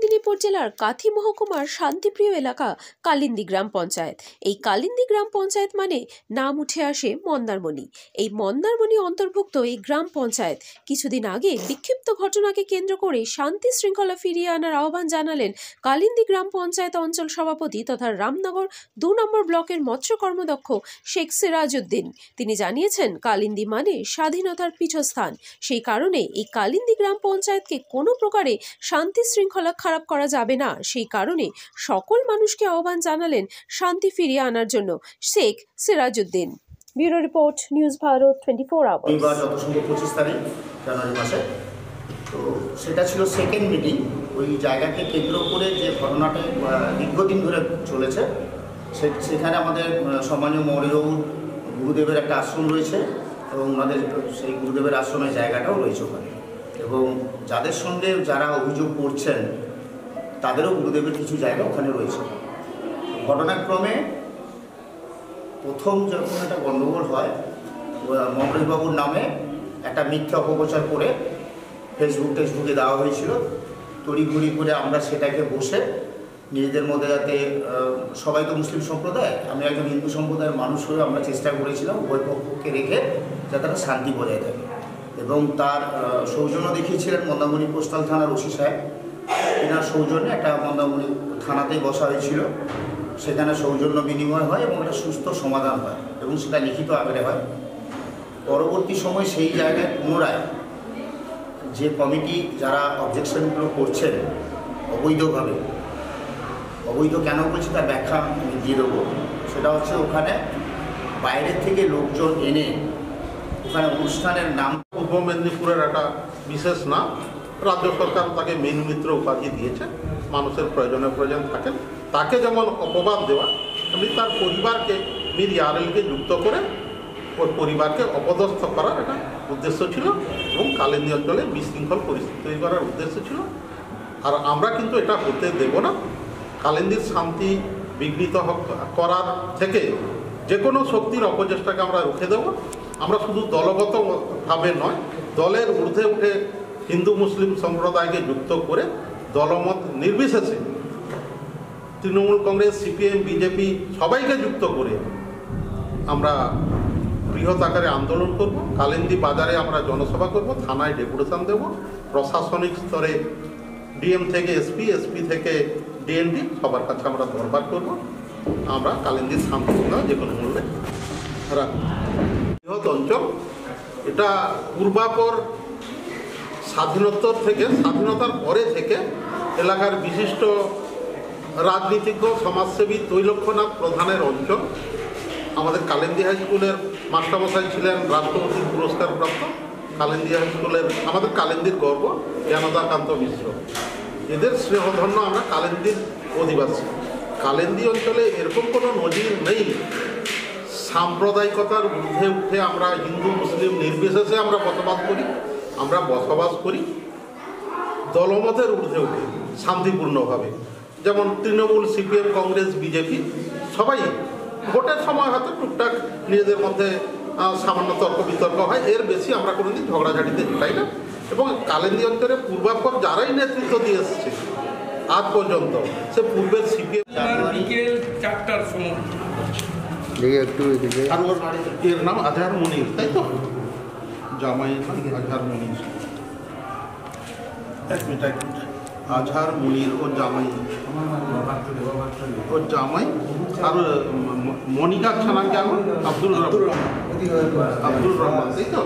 মেদিনীপুর জেলার কাথি মহকুমার শান্তিপ্রিয় এলাকা কালিন্দী গ্রাম পঞ্চায়েত। এই কালিন্দী গ্রাম পঞ্চায়েত মানে নাম উঠে আসে মন্দারমণি। এই মন্দারমণি অন্তর্ভুক্ত এই গ্রাম পঞ্চায়েত কিছুদিন আগে বিক্ষিপ্ত ঘটনাকে কেন্দ্র করে শান্তি শৃঙ্খলা ফিরিয়ে আনার আহ্বান জানালেন কালিন্দী গ্রাম পঞ্চায়েত অঞ্চল সভাপতি তথা রামনগর ২ নম্বর ব্লকের মৎস্য কর্মদক্ষ শেখ সিরাজউদ্দিন। তিনি জানিয়েছেন, কালিন্দী মানে স্বাধীনতার পীঠস্থান। সেই কারণে এই কালিন্দী গ্রাম পঞ্চায়েতকে কোনো প্রকারে শান্তি শৃঙ্খলা খারাপ করা যাবে না। সেই কারণে সকল মানুষকে আহ্বান জানালেন শান্তি ফিরিয়ে আনার জন্য Sheikh Sirajuddin. Bureau report, news Bharat 24 hours. যত সম্ভব 25 তারিখ জানুয়ারি মাসে, তো সেটা ছিল সেকেন্ড মিটিং। ওই জায়গাকে কেন্দ্র করে যে ঘটনাটা দীর্ঘদিন ধরে চলেছে, সেখানে আমাদের সম্মানীয় মৌলভী গুরুদেবের একটা আশ্রম রয়েছে এবং ওনাদের সেই গুরুদেবের আশ্রমের জায়গাটাও রয়েছে ওখানে, এবং যাদের সঙ্গে যারা অভিযোগ করছেন তাদেরও গুরুদেবের কিছু জায়গা ওখানে রয়েছে। ঘটনাক্রমে প্রথম যখন একটা গণ্ডগোল হয়, মৌলভীবাবুর নামে একটা মিথ্যা অপপ্রচার করে ফেসবুকে দেওয়া হয়েছিল। তড়িঘড়ি করে আমরা সেটাকে বসে নিজেদের মধ্যে, যাতে সবাই তো মুসলিম সম্প্রদায়, আমি একজন হিন্দু সম্প্রদায়ের মানুষ হয়ে আমরা চেষ্টা করেছিলাম উভয় পক্ষকে রেখে যাতে একটা শান্তি বজায় থাকে, এবং তার সৌজন্য দেখিয়েছিলেন মন্দারমণি কোস্টাল থানার ওসি সাহেব। এনার সৌজন্যে একটা মন্দারমণি থানাতেই বসা হয়েছিল, সেখানে সৌজন্য বিনিময় হয় এবং একটা সুস্থ সমাধান হয় এবং সেটা লিখিত আকারে হয়। পরবর্তী সময় সেই জায়গায় পুনরায় যে কমিটি যারা অবজেকশনগুলো করছেন অবৈধভাবে, অবৈধ কেন বলছি তার ব্যাখ্যা আমি দিয়ে দেবো। সেটা হচ্ছে ওখানে বাইরের থেকে লোকজন এনে ওখানে অনুষ্ঠানের নাম, পূর্ব মেদিনীপুরের একটা বিশেষ নাম, রাজ্য সরকার তাকে মেন মিত্র উপাধি দিয়েছে। মানুষের প্রয়োজন থাকেন, তাকে যেমন অপবাদ দেওয়া, এমনি তার পরিবারকে মীর ইয়ারেলকে যুক্ত করে ওর পরিবারকে অপদস্থ করার একটা উদ্দেশ্য ছিল, এবং কালিন্দী অঞ্চলে বিশৃঙ্খল পরিস্থিতি তৈরি করার উদ্দেশ্য ছিল। আর আমরা কিন্তু এটা হতে দেব না। কালিন্দীর শান্তি বিঘ্নিত করার থেকে যে কোনো শক্তির অপচেষ্টাকে আমরা রুখে দেব। আমরা শুধু দলগতভাবে নয়, দলের ঊর্ধ্বে উঠে হিন্দু মুসলিম সম্প্রদায়কে যুক্ত করে দলমত নির্বিশেষে তৃণমূল কংগ্রেস, সিপিএম, বিজেপি সবাইকে যুক্ত করে আমরা বৃহৎ আকারে আন্দোলন করব। কালিন্দী বাজারে আমরা জনসভা করব, থানায় ডেপুটেশন দেব, প্রশাসনিক স্তরে ডিএম থেকে এসপি, এসপি থেকে ডিএনডি সবার কাছে আমরা দরবার করব। আমরা কালিন্দীর শান্তিপূর্ণ যে কোনো মূল্যে রাখব। বৃহৎ অঞ্চল, এটা পূর্বাপর স্বাধীনতার পরে থেকে এলাকার বিশিষ্ট রাজনীতিজ্ঞ, সমাজসেবী তৈলক্ষ্যনাথ প্রধানের অঞ্চল। আমাদের কালিন্দী হাই স্কুলের মাস্টারমশাই ছিলেন রাষ্ট্রপতির পুরস্কার প্রাপ্ত। কালিন্দী হাই স্কুলের আমাদের কালিন্দীর গর্ব জ্ঞানদাকান্ত মিশ্র, এদের স্নেহধন্য আমরা কালিন্দীর অধিবাসী। কালিন্দী অঞ্চলে এরকম কোনো নজির নেই। সাম্প্রদায়িকতার ঊর্ধ্বে উঠে আমরা হিন্দু মুসলিম নির্বিশেষে আমরা বসবাস করি দলমতের ঊর্ধ্বে উঠে শান্তিপূর্ণভাবে। যেমন তৃণমূল, সিপিএম, কংগ্রেস, বিজেপি সবাই ভোটের সময় হয়তো টুকটাক নিজেদের মধ্যে সামান্য তর্ক বিতর্ক হয়, এর বেশি আমরা কোনোদিন ঝগড়াঝাটিতে জুটাই না। এবং কালিন্দী অঞ্চলে পূর্বাপর যারাই নেতৃত্ব দিয়ে এসছে আজ পর্যন্ত, সে পূর্বের সিপিএম, বিকেল 4টার সময়, আর ওর এর নাম আজহার মনির, তাই তো? জামাইয়ের নাম আজহার মনির। এক মিনিট, আজহার মনির ওর জামাই, আর মনিকার ছানাকে আব্দুল রহমান, তাই তো?